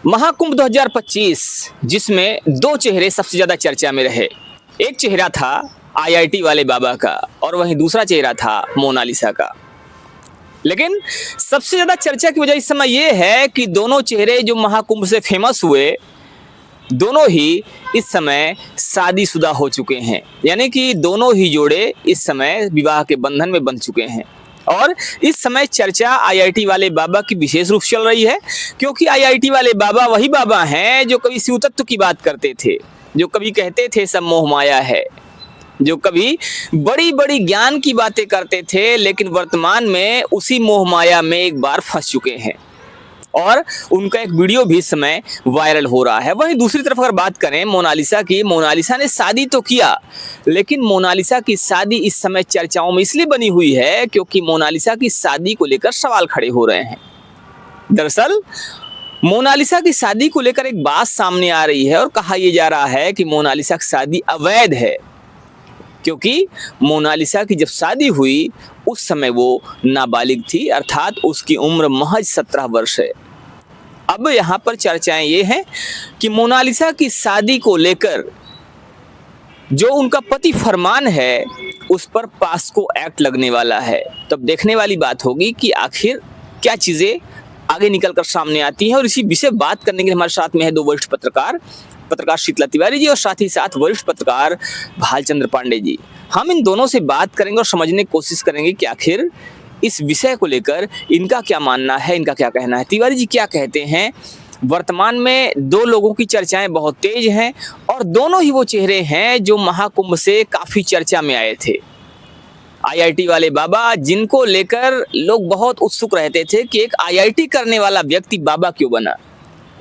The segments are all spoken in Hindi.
महाकुंभ 2025 जिसमें दो चेहरे सबसे ज्यादा चर्चा में रहे। एक चेहरा था आईआईटी वाले बाबा का और वहीं दूसरा चेहरा था मोनालिसा का। लेकिन सबसे ज्यादा चर्चा की वजह इस समय यह है कि दोनों चेहरे जो महाकुंभ से फेमस हुए, दोनों ही इस समय शादीशुदा हो चुके हैं। यानी कि दोनों ही जोड़े इस समय विवाह के बंधन में बंध चुके हैं। और इस समय चर्चा आईआईटी वाले बाबा की विशेष रूप से चल रही है, क्योंकि आईआईटी वाले बाबा वही बाबा हैं जो कभी शिव तत्व की बात करते थे, जो कभी कहते थे सब मोह माया है, जो कभी बड़ी बड़ी ज्ञान की बातें करते थे, लेकिन वर्तमान में उसी मोह माया में एक बार फंस चुके हैं। और उनका एक वीडियो भी इस समय वायरल हो रहा है। वहीं दूसरी तरफ अगर बात करें मोनालिसा की, मोनालिसा ने शादी तो किया, लेकिन मोनालिसा की शादी इस समय चर्चाओं में इसलिए बनी हुई है क्योंकि मोनालिसा की शादी को लेकर सवाल खड़े हो रहे हैं। दरअसल मोनालिसा की शादी को लेकर एक बात सामने आ रही है और कहा यह जा रहा है कि मोनालिसा की शादी अवैध है, क्योंकि मोनालिसा की जब शादी हुई उस समय वो नाबालिग थी, अर्थात उसकी उम्र महज 17 वर्ष है। अब यहाँ पर चर्चाएं ये हैं कि मोनालिसा की शादी को लेकर जो उनका पति फरमान है उस पर पास्को एक्ट लगने वाला है। तब देखने वाली बात होगी कि आखिर क्या चीजें आगे निकलकर सामने आती हैं। और इसी विषय बात करने के लिए हमारे साथ में है दो वरिष्ठ पत्रकार शीतला तिवारी जी और साथ ही साथ वरिष्ठ पत्रकार भालचंद्र पांडे जी। हम इन दोनों से बात करेंगे और समझने की कोशिश करेंगे कि आखिर इस विषय को लेकर इनका क्या मानना है, इनका क्या कहना है। तिवारी जी क्या कहते हैं? वर्तमान में दो लोगों की चर्चाएं बहुत तेज हैं और दोनों ही वो चेहरे हैं जो महाकुंभ से काफी चर्चा में आए थे। आईआईटी वाले बाबा, जिनको लेकर लोग बहुत उत्सुक रहते थे कि एक आईआईटी करने वाला व्यक्ति बाबा क्यों बना।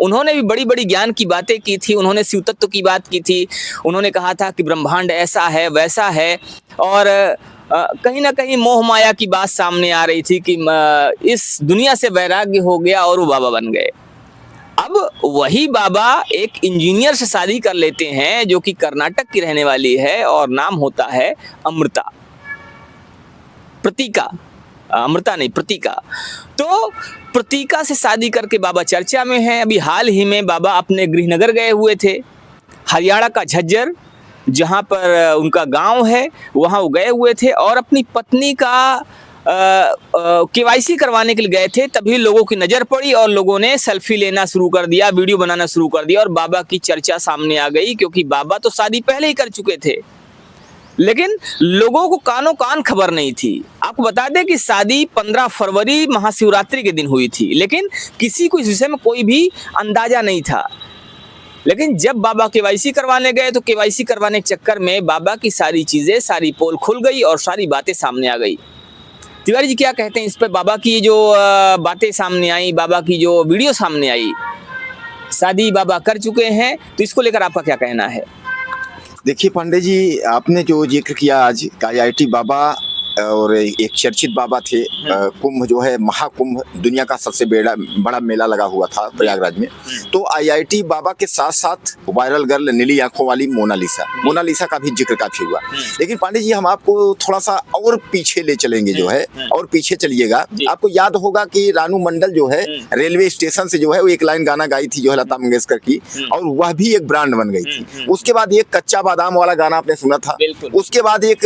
उन्होंने भी बड़ी बड़ी ज्ञान की बातें की थी, उन्होंने शिव तत्व की बात की थी, उन्होंने कहा था कि ब्रह्मांड ऐसा है वैसा है, और कहीं ना कहीं मोह माया की बात सामने आ रही थी कि इस दुनिया से वैराग्य हो गया और वो बाबा बन गए। अब वही बाबा एक इंजीनियर से शादी कर लेते हैं जो कि कर्नाटक की रहने वाली है और नाम होता है अमृता, प्रतीका, अमृता नहीं प्रतीका। तो प्रतीका से शादी करके बाबा चर्चा में है। अभी हाल ही में बाबा अपने गृहनगर गए हुए थे, हरियाणा का झज्जर, जहां पर उनका गांव है, वहां वो गए हुए थे और अपनी पत्नी का केवाईसी करवाने के लिए गए थे। तभी लोगों की नजर पड़ी और लोगों ने सेल्फी लेना शुरू कर दिया, वीडियो बनाना शुरू कर दिया और बाबा की चर्चा सामने आ गई, क्योंकि बाबा तो शादी पहले ही कर चुके थे, लेकिन लोगों को कानों कान खबर नहीं थी। आपको बता दें कि शादी 15 फरवरी महाशिवरात्रि के दिन हुई थी, लेकिन किसी को इस विषय में कोई भी अंदाजा नहीं था। लेकिन जब बाबा केवाईसी करवाने गए तो केवाईसी करवाने के चक्कर में बाबा की सारी चीजें, सारी पोल खुल गई और सारी बातें सामने आ गई। तिवारी जी क्या कहते हैं इस पर? बाबा की जो बातें सामने आई, बाबा की जो वीडियो सामने आई, शादी बाबा कर चुके हैं, तो इसको लेकर आपका क्या कहना है? देखिए पांडे जी, आपने जो जिक्र किया आज आईआईटी बाबा और एक चर्चित बाबा थे। कुंभ जो है महाकुंभ दुनिया का सबसे बड़ा मेला लगा हुआ था प्रयागराज में। तो आईआईटी बाबा के साथ साथ वायरल गर्ल नीली आंखों वाली मोनालिसा का भी जिक्र काफी हुआ। लेकिन पांडे जी, हम आपको थोड़ा सा और पीछे ले चलेंगे जो है, और पीछे चलिएगा। आपको याद होगा कि रानू मंडल जो है रेलवे स्टेशन से जो है वो एक लाइन गाना गाई थी जो है लता मंगेशकर की, और वह भी एक ब्रांड बन गई थी। उसके बाद एक कच्चा बादाम वाला गाना आपने सुना था, उसके बाद एक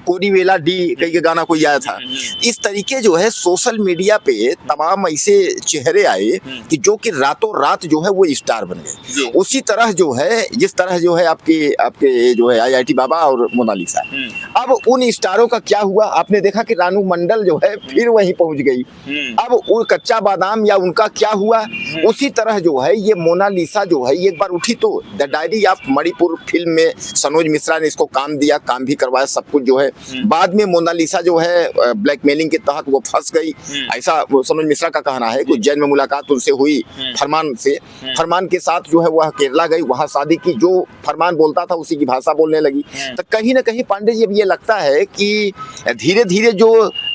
कोरी वेला डी कई के गाना कोई आया था। इस तरीके जो है सोशल मीडिया पे तमाम ऐसे चेहरे आए कि जो कि रातों रात जो है वो स्टार बन गए। उसी तरह जो है, जिस तरह जो है आपके जो है आईआईटी बाबा और मोनालिसा। अब उन स्टारों का क्या हुआ? आपने देखा कि रानू मंडल जो है फिर वहीं पहुंच गई। अब वो कच्चा बादाम या उनका क्या हुआ? उसी तरह जो है ये मोनालिसा जो है एक बार उठी तो the diary of Manipur film में सनोज मिश्रा ने इसको काम दिया, काम भी करवाया, सब कुछ जो है। बाद में मोनालिसा जो है ब्लैकमेलिंग के तहत वो फंस गई, ऐसा सनोज मिश्रा का कहना है। कुछ जैन में मुलाकात उनसे हुई फरमान से, फरमान के साथ जो है वह केरला गई, वहां शादी की, जो फरमान बोलता था उसी की भाषा बोलने लगी। तो कहीं ना कहीं पांडे जी अब ये लगता है कि धीरे धीरे जो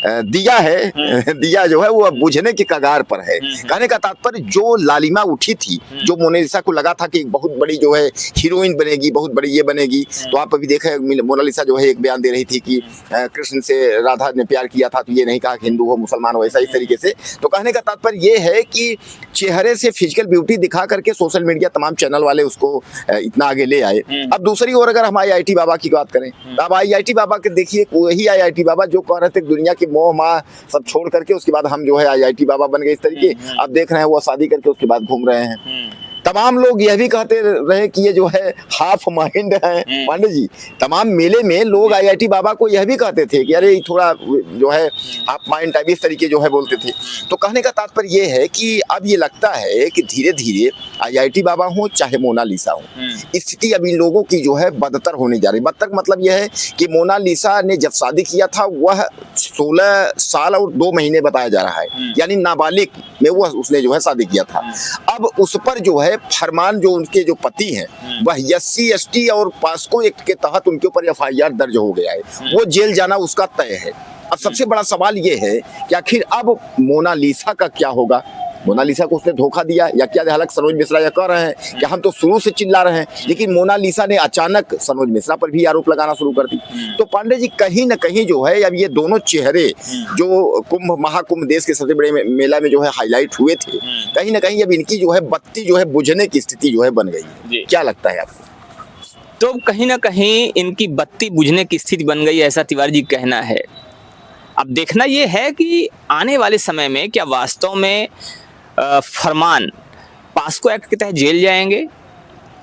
दिया जो है वो बुझने के कगार पर है। कहने का तात्पर्य जो लालिमा उठी थी, जो मोनालिसा को लगा था कि बहुत बड़ी जो है हीरोइन बनेगी, बहुत बड़ी ये बनेगी, तो आप अभी देखें मोनालिसा जो है एक बयान दे रही थी कि कृष्ण कृष्ण से राधा ने प्यार किया था, तो ये नहीं कहा कि हिंदू हो मुसलमान हो, ऐसा इस तरीके से। तो कहने का तात्पर्य ये है कि चेहरे से फिजिकल ब्यूटी दिखा करके सोशल मीडिया तमाम चैनल वाले उसको इतना आगे ले आए। अब दूसरी ओर अगर हम IIT बाबा की बात करें, तो अब IIT बाबा के देखिए, वही IIT बाबा जो कह रहे थे दुनिया की मोह माह सब छोड़ करके उसके बाद हम जो है IIT बाबा बन गए इस तरीके, अब देख रहे हैं वो शादी करके उसके बाद घूम रहे हैं। तमाम लोग यह भी कहते रहे कि ये जो है हाफ माइंड है पांडे जी। तमाम मेले में लोग IIT बाबा को यह भी कहते थे कि अरे थोड़ा जो है हाफ माइंड टाइप इस तरीके जो है बोलते थे। तो कहने का तात्पर्य ये है कि अब ये लगता है कि धीरे धीरे IIT बाबा हो चाहे मोनालिसा हो, स्थिति अभी लोगों की जो है बदतर होने जा रही। बदतर मतलब यह है कि मोनालिसा ने जब शादी किया था वह 16 साल और 2 महीने बताया जा रहा है, यानी नाबालिग में वो उसने जो है शादी किया था। अब उस पर जो है फरमान जो उनके जो पति हैं वह SC ST और पास्को एक्ट के तहत उनके ऊपर FIR दर्ज हो गया है, वो जेल जाना उसका तय है। अब सबसे बड़ा सवाल ये है कि आखिर अब मोनालिसा का क्या होगा। मोनालिसा को उसने धोखा दिया या क्या। हालांकि सनोज मिश्रा यह कह रहे हैं कि हम तो शुरू से चिल्ला रहे हैं, लेकिन मोनालिसा ने अचानक सनोज मिश्रा पर भी आरोप लगाना शुरू कर दी। तो पांडे जी कहीं न कहीं जो है अब ये दोनों चेहरे जो कुंभ महाकुंभ देश के सबसे बड़े मेला में जो है हाईलाइट हुए थे, कहीं न कहीं अब इनकी जो है बत्ती जो है बुझने की स्थिति जो है बन गई है। क्या लगता है आपको? तो कहीं ना कहीं इनकी बत्ती बुझने की स्थिति बन गई, ऐसा तिवारी जी कहना है। अब देखना ये है कि आने वाले समय में क्या वास्तव में फरमान पास्को एक्ट के तहत जेल जाएंगे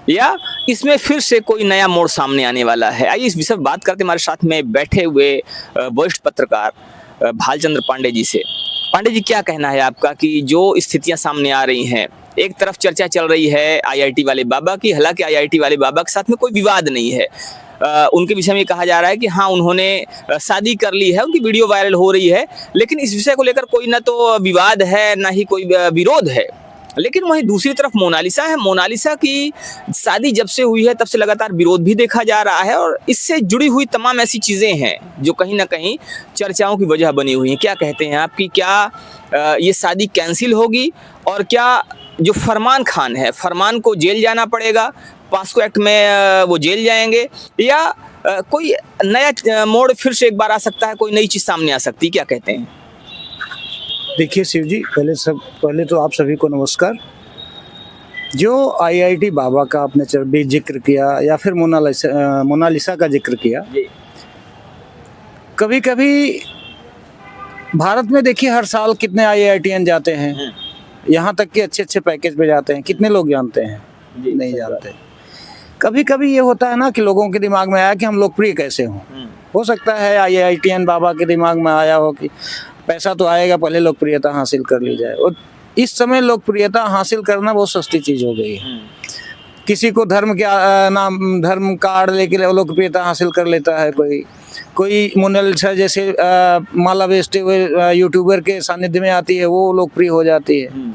या इसमें फिर से कोई नया मोड़ सामने आने वाला है। आइए इस विषय पर बात करते हमारे साथ में बैठे हुए वरिष्ठ पत्रकार भालचंद्र पांडे जी से। पांडे जी, क्या कहना है आपका कि जो स्थितियां सामने आ रही हैं, एक तरफ चर्चा चल रही है IIT वाले बाबा की, हालांकि IIT वाले बाबा के साथ में कोई विवाद नहीं है, उनके विषय में कहा जा रहा है कि हाँ उन्होंने शादी कर ली है, उनकी वीडियो वायरल हो रही है, लेकिन इस विषय को लेकर कोई ना तो विवाद है ना ही कोई विरोध है। लेकिन वहीं दूसरी तरफ मोनालिसा है, मोनालिसा की शादी जब से हुई है तब से लगातार विरोध भी देखा जा रहा है और इससे जुड़ी हुई तमाम ऐसी चीज़ें हैं जो कहीं ना कहीं चर्चाओं की वजह बनी हुई हैं। क्या कहते हैं आपकी, क्या ये शादी कैंसिल होगी और क्या जो फरमान खान है, फरमान को जेल जाना पड़ेगा, पास्को एक्ट में वो जेल जाएंगे, या कोई नया मोड़ फिर से एक बार आ सकता है, कोई नई चीज़ सामने आ सकती है? क्या कहते हैं? देखिए शिव जी, पहले तो आप सभी को नमस्कार। जो IIT बाबा का आपने भी जिक्र किया या फिर मोनालिसा का जिक्र किया, कभी कभी भारत में देखिए हर साल कितने IITian जाते हैं, यहाँ तक कि अच्छे अच्छे पैकेज पे जाते हैं। कितने लोग जानते हैं? नहीं जानते। कभी कभी ये होता है ना कि लोगों के दिमाग में आया कि हम लोकप्रिय कैसे हों। हो सकता है IITian बाबा के दिमाग में आया हो कि पैसा तो आएगा, पहले लोकप्रियता हासिल कर ली जाए। और इस समय लोकप्रियता हासिल करना बहुत सस्ती चीज़ हो गई है। किसी को धर्म के नाम, धर्म का आड़ लेके लोकप्रियता हासिल कर लेता है। कोई मोनालिसा जैसे माला बेचते हुए यूट्यूबर के सानिध्य में आती है, वो लोकप्रिय हो जाती है।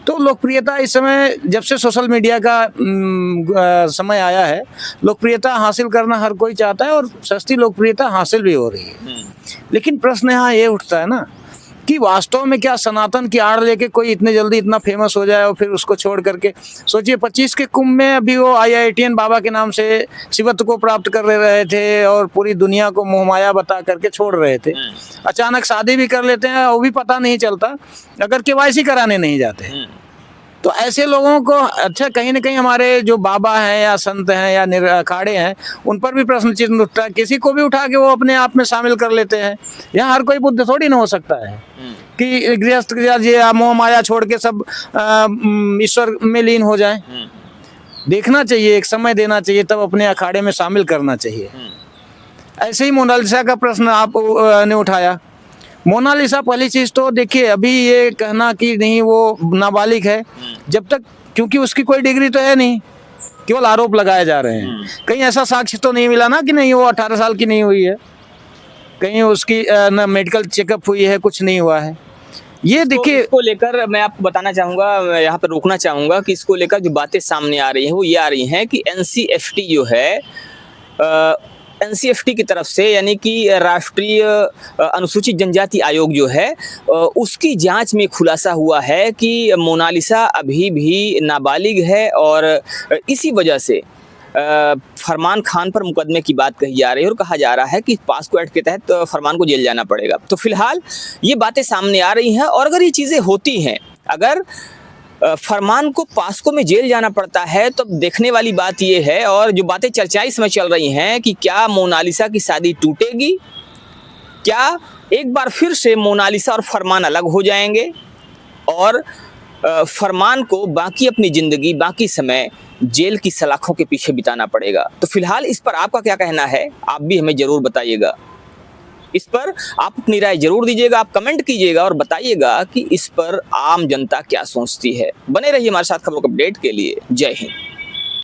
तो लोकप्रियता इस समय जब से सोशल मीडिया का समय आया है, लोकप्रियता हासिल करना हर कोई चाहता है और सस्ती लोकप्रियता हासिल भी हो रही है। लेकिन प्रश्न यहाँ ये उठता है ना कि वास्तव में क्या सनातन की आड़ लेके कोई इतने जल्दी इतना फेमस हो जाए और फिर उसको छोड़ करके, सोचिए 25 के कुंभ में अभी वो IITian बाबा के नाम से शिवत्व को प्राप्त कर रहे थे और पूरी दुनिया को मोहमाया बता करके छोड़ रहे थे। अचानक शादी भी कर लेते हैं, वो भी पता नहीं चलता अगर KYC कराने नहीं जाते। तो ऐसे लोगों को अच्छा कहीं ना कहीं हमारे जो बाबा हैं या संत हैं या अखाड़े हैं, उन पर भी प्रश्न चिन्ह उठता है। किसी को भी उठा के वो अपने आप में शामिल कर लेते हैं। यहाँ हर कोई बुद्ध थोड़ी ना हो सकता है कि गृहस्थ या मोह माया छोड़ के सब ईश्वर में लीन हो जाए। देखना चाहिए, एक समय देना चाहिए, तब अपने अखाड़े में शामिल करना चाहिए। ऐसे ही मोनालिसा का प्रश्न आपने उठाया। मोनालिसा पहली चीज तो देखिए, अभी ये कहना कि नहीं वो नाबालिग है, जब तक, क्योंकि उसकी कोई डिग्री तो है नहीं, केवल आरोप लगाए जा रहे हैं। कहीं ऐसा साक्ष्य तो नहीं मिला ना कि नहीं वो 18 साल की नहीं हुई है, कहीं उसकी ना मेडिकल चेकअप हुई है, कुछ नहीं हुआ है। ये देखिए, इसको लेकर मैं आपको बताना चाहूँगा, मैं यहाँ पर रोकना चाहूँगा कि इसको लेकर जो बातें सामने आ रही हैं वो ये आ रही हैं कि NCFT जो है, NCFT की तरफ से, यानी कि राष्ट्रीय अनुसूचित जनजाति आयोग जो है, उसकी जांच में खुलासा हुआ है कि मोनालिसा अभी भी नाबालिग है और इसी वजह से फरमान खान पर मुकदमे की बात कही जा रही है और कहा जा रहा है कि पास्को एक्ट के तहत फरमान को जेल जाना पड़ेगा। तो फिलहाल ये बातें सामने आ रही हैं और अगर ये चीज़ें होती हैं, अगर फरमान को पास्को में जेल जाना पड़ता है, तो देखने वाली बात ये है और जो बातें चर्चाएं इसमें चल रही हैं कि क्या मोनालिसा की शादी टूटेगी, क्या एक बार फिर से मोनालिसा और फरमान अलग हो जाएंगे और फरमान को बाकी अपनी ज़िंदगी, बाकी समय जेल की सलाखों के पीछे बिताना पड़ेगा। तो फिलहाल इस पर आपका क्या कहना है, आप भी हमें ज़रूर बताइएगा। इस पर आप अपनी राय जरूर दीजिएगा, आप कमेंट कीजिएगा और बताइएगा कि इस पर आम जनता क्या सोचती है। बने रहिए हमारे साथ खबरों को अपडेट के लिए। जय हिंद।